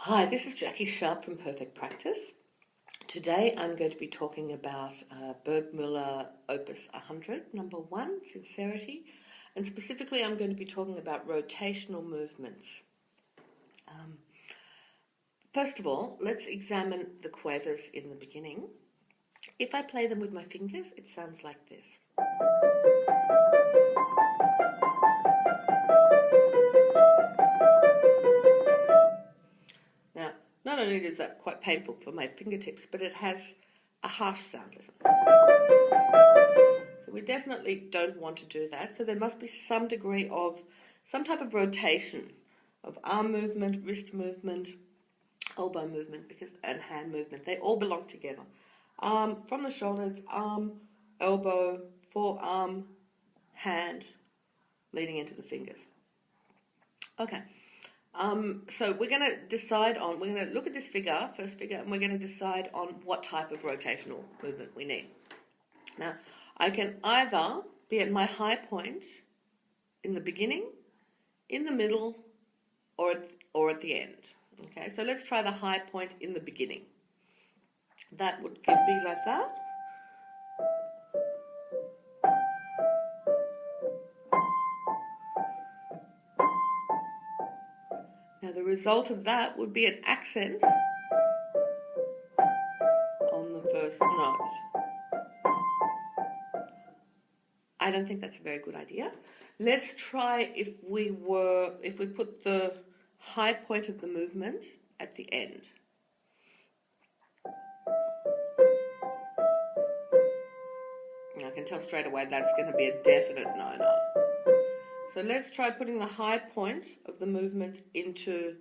Hi, this is Jackie Sharp from Perfect Practice. Today I'm going to be talking about Burgmuller Opus 100, number 1, Sincerity, and specifically I'm going to be talking about rotational movements. First of all, let's examine the quavers in the beginning. If I play them with my fingers, it sounds like this. Now, not only is that quite painful for my fingertips, but it has a harsh sound, listen. So we definitely don't want to do that. So there must be some degree of, some type of rotation of arm movement, wrist movement, elbow movement, and hand movement. They all belong together. From the shoulders, arm, elbow, forearm, hand, leading into the fingers. Okay. So we're going to look at this figure, first figure, and we're going to decide on what type of rotational movement we need. Now, I can either be at my high point in the beginning, in the middle, or at the end. Okay, so let's try the high point in the beginning. That would be like that. Now the result of that would be an accent on the first note. I don't think that's a very good idea. Let's try if we put the high point of the movement at the end. I can tell straight away that's going to be a definite no-no. So let's try putting the high point of the movement into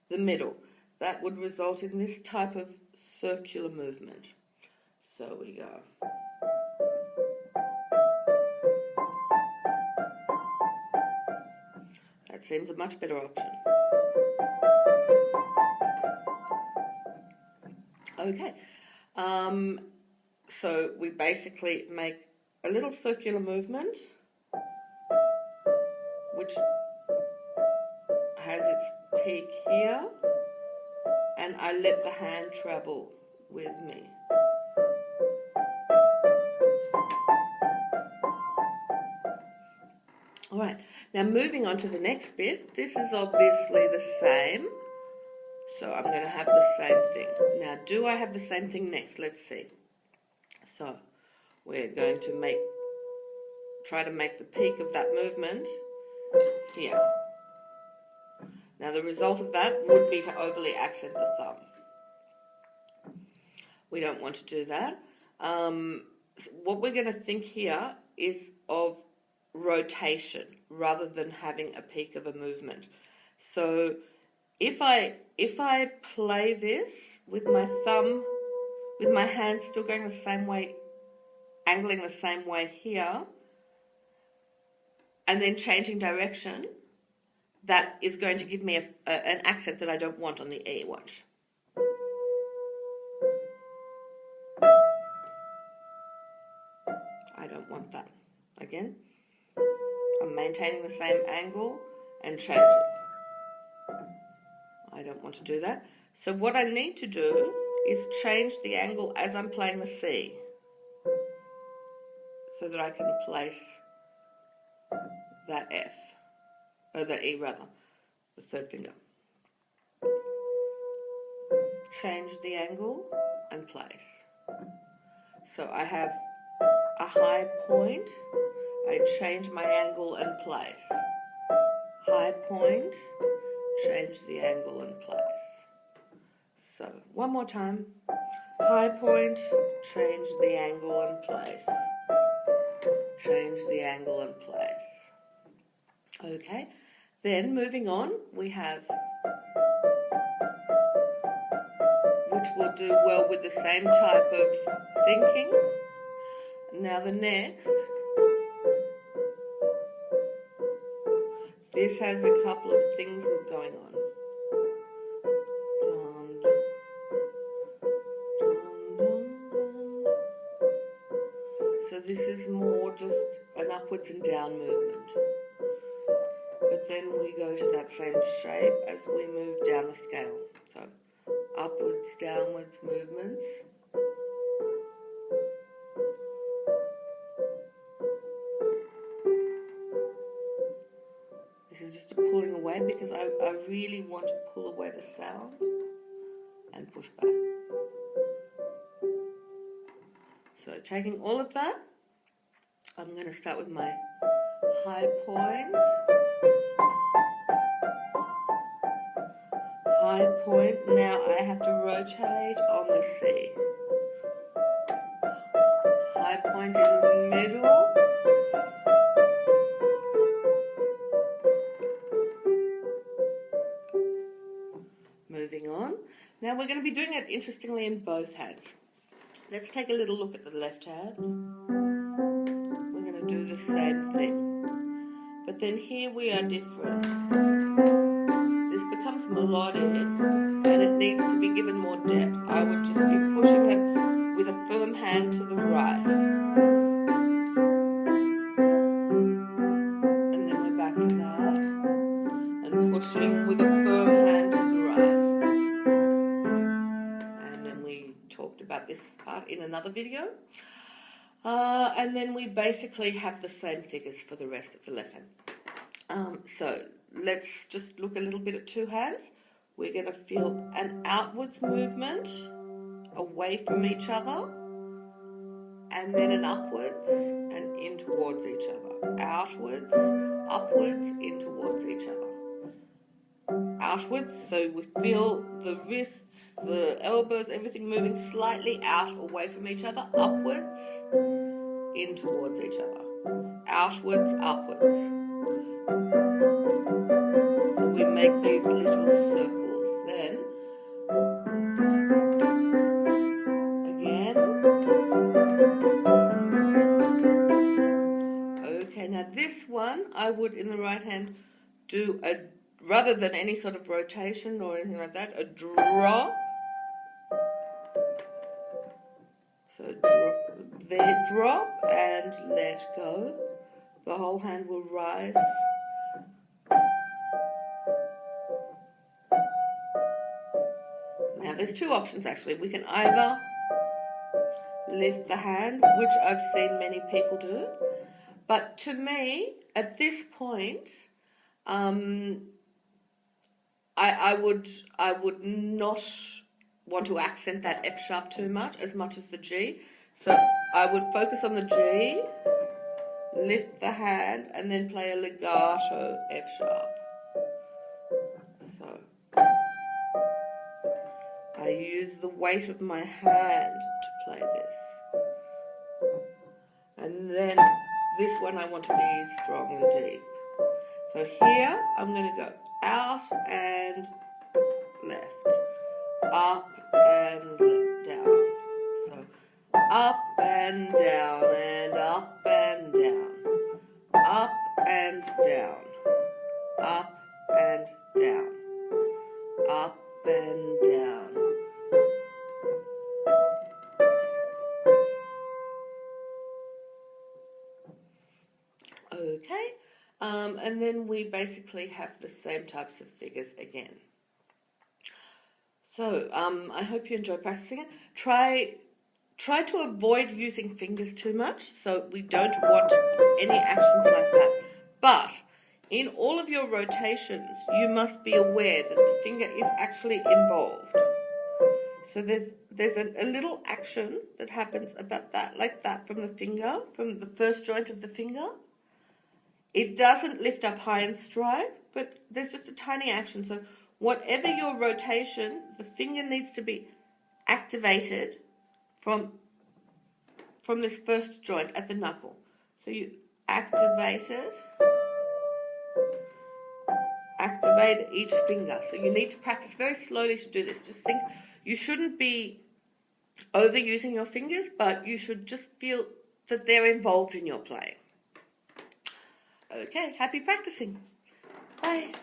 the middle. That would result in this type of circular movement. So we go. That seems a much better option. Okay. So we basically make a little circular movement which has its peak here, and I let the hand travel with me. All right, now moving on to the next bit. This is obviously the same, so I'm going to have the same thing. Now, do I have the same thing next? Let's see. So we're going to try to make the peak of that movement here. Now the result of that would be to overly accent the thumb. We don't want to do that. What we're going to think here is of rotation rather than having a peak of a movement. So if I play this with my thumb, with my hand still going the same way, angling the same way here, and then changing direction, that is going to give me an accent that I don't want on the E. Watch. I don't want that. Again, I'm maintaining the same angle and changing. I don't want to do that. So what I need to do is change the angle as I'm playing the C, so that I can place that F, or the E rather, the third finger. Change the angle and place. So I have a high point, I change my angle and place. High point, change the angle and place. So one more time. High point, change the angle and place. Change the angle and place. Okay, then moving on, we have, which will do well with the same type of thinking. Now the next, this has a couple of things going on. So this is more just an upwards and down movement. But then we go to that same shape as we move down the scale. So upwards, downwards movements. This is just a pulling away because I really want to pull away the sound and push back. So taking all of that, I'm going to start with my high point. High point, now I have to rotate on the C. High point in the middle. Moving on. Now we're going to be doing it interestingly in both hands. Let's take a little look at the left hand. We're going to do the same thing. But then here we are different. This becomes melodic and it needs to be given more depth. I would just be pushing it with a firm hand to the right. And then we're back to that. And pushing with a firm hand to the right. And then we talked about this part in another video. And then we basically have the same figures for the rest of the left hand. So let's just look a little bit at two hands. We're going to feel an outwards movement away from each other, and then an upwards and in towards each other. Outwards, upwards, in towards each other. Outwards, so we feel the wrists, the elbows, everything moving slightly out away from each other. Upwards, in towards each other. Outwards, upwards. So we make these little circles. Then, again. Okay, now this one, I would in the right hand do a, rather than any sort of rotation or anything like that, a drop. So there, drop and let go. The whole hand will rise. Now there's two options actually. We can either lift the hand, which I've seen many people do, but to me, at this point, I would not want to accent that F sharp too much as the G. So I would focus on the G, lift the hand, and then play a legato F sharp. So I use the weight of my hand to play this. And then this one I want to be strong and deep. So here I'm going to go out and left, up and down. So up and down and up and down, up and down, up and down, up and down. Okay, and then we basically have the same types of figures again. So I hope you enjoy practicing it. Try to avoid using fingers too much, so we don't want any actions like that. But in all of your rotations, you must be aware that the finger is actually involved. So there's a little action that happens about that, like that, from the finger, from the first joint of the finger. It doesn't lift up high and stride, but there's just a tiny action. So whatever your rotation, the finger needs to be activated from this first joint at the knuckle. So you activate it, activate each finger. So you need to practice very slowly to do this. Just think, you shouldn't be overusing your fingers, but you should just feel that they're involved in your playing. Okay, happy practicing. Bye.